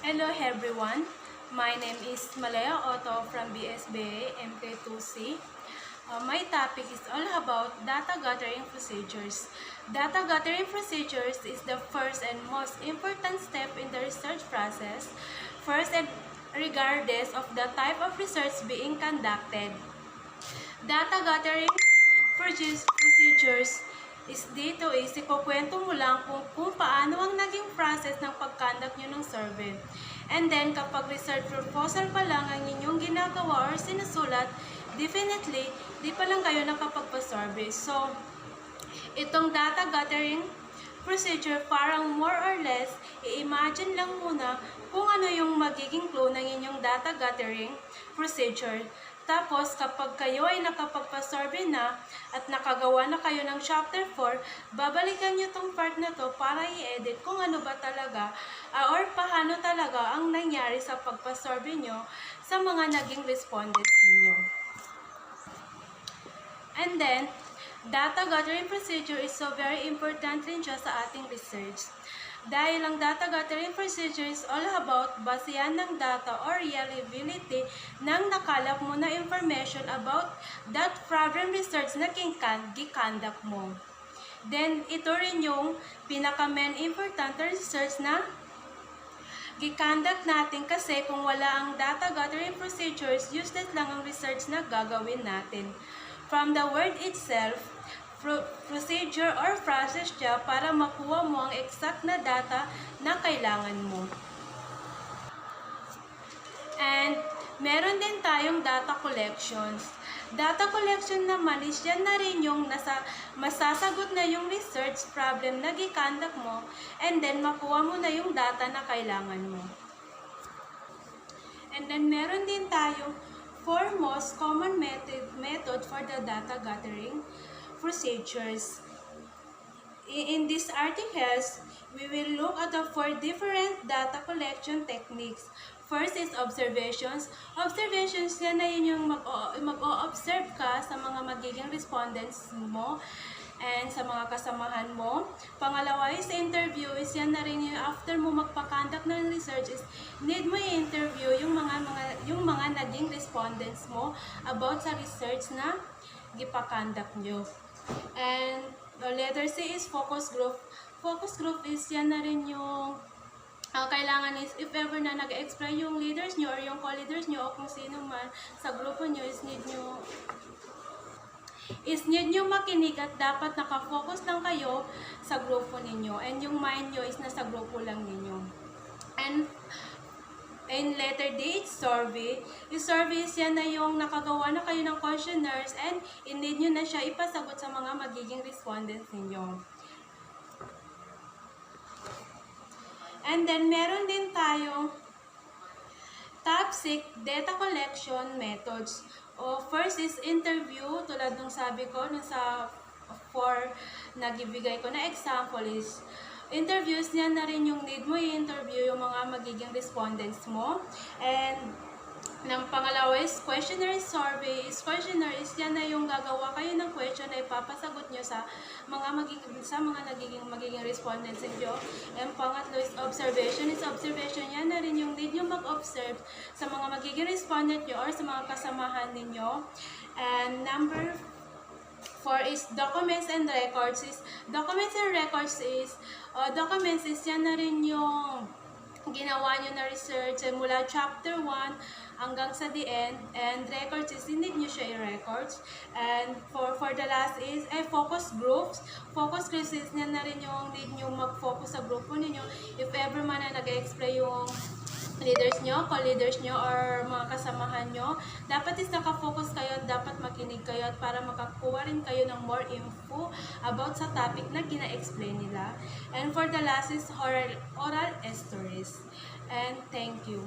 Hello everyone, my name is Malaya Otto from BSBA MK2C. My topic is all about data gathering procedures. Data gathering procedures is the first and most important step in the research process, first and regardless of the type of research being conducted. Data gathering procedures is dito is ikukwento mo lang kung paano ang naging process ng pag-conduct nyo ng survey. And then, kapag research proposal pa lang ang inyong ginagawa or sinusulat, definitely, di pa lang kayo nakapagpa-survey. So, itong data gathering procedure, parang more or less, i-imagine lang muna kung ano yung magiging flow ng inyong data gathering procedure. Tapos, kapag kayo ay nakapagpa-survey na at nakagawa na kayo ng chapter 4, babalikan nyo tong part na to para i-edit kung ano ba talaga or paano talaga ang nangyari sa pagpa-survey nyo sa mga naging respondents ninyo. And then, data gathering procedure is so very important rin siya sa ating research. Dahil ang data gathering procedure is all about basehan ng data or reliability ng nakalap mo na information about that problem research na gikandak mo. Then, ito rin yung pinaka-main important research na gikandak natin kasi kung wala ang data gathering procedures, useless lang ang research na gagawin natin. From the word itself, procedure or process siya para makuha mo ang exact na data na kailangan mo. And meron din tayong data collections. Data collection naman is yan na rin yung masasagot na yung research problem na gikandak mo and then makuha mo na yung data na kailangan mo. And then meron din tayong four most common method for the data gathering procedures. In these articles, we will look at the four different data collection techniques. First is observations. Observations, yan na yun yung mag-o-observe ka sa mga magiging respondents mo and sa mga kasamahan mo. Pangalawa is interview, is yan na rin yung after mo magpa-conduct ng research is need mo i-interview yung mga naging respondents mo about sa research na gipa-conduct nyo. And letter C is focus group. Focus group is yan na rin yung kailangan is if ever na nag-explain yung leaders nyo or yung co-leaders nyo o kung sino man sa grupo nyo is need nyo makinig at dapat nakafocus lang kayo sa grupo ninyo and yung mind nyo is nasa grupo lang ninyo. And in letter D, survey. Yung survey is yan na yung nakagawa na kayo ng questionnaires and in-need nyo na siya ipasagot sa mga magiging respondents ninyo. And then, meron din tayong top 6 data collection methods. First is interview, tulad nung sabi ko, sa 4 nagibigay ko na example is interviews, niyan na rin yung need mo i-interview yung mga magiging respondents mo. And ng pangalawa is questionnaire survey. Questionnaire is yan na yung gagawa kayo ng question na ipapasagot nyo sa mga magiging respondents nyo. And pangatlo is observation. Observation, yan na rin yung need nyo mag-observe sa mga magiging respondent nyo or sa mga kasamahan ninyo. And number 4 is documents and records. Documents is yan na rin yung ginawa nyo na research mula chapter 1 hanggang sa the end, and records is need nyo siya i-records. And for the last is focus groups. Focus groups is yan na rin yung need nyo mag-focus sa grupo ninyo if ever man na nag-explain yung leaders nyo, co-leaders nyo, or mga kasamahan nyo. Dapat is nakafocus kayo at dapat makinig kayo at para makakuha rin kayo ng more info about sa topic na gina-explain nila. And for the last is oral stories. And thank you.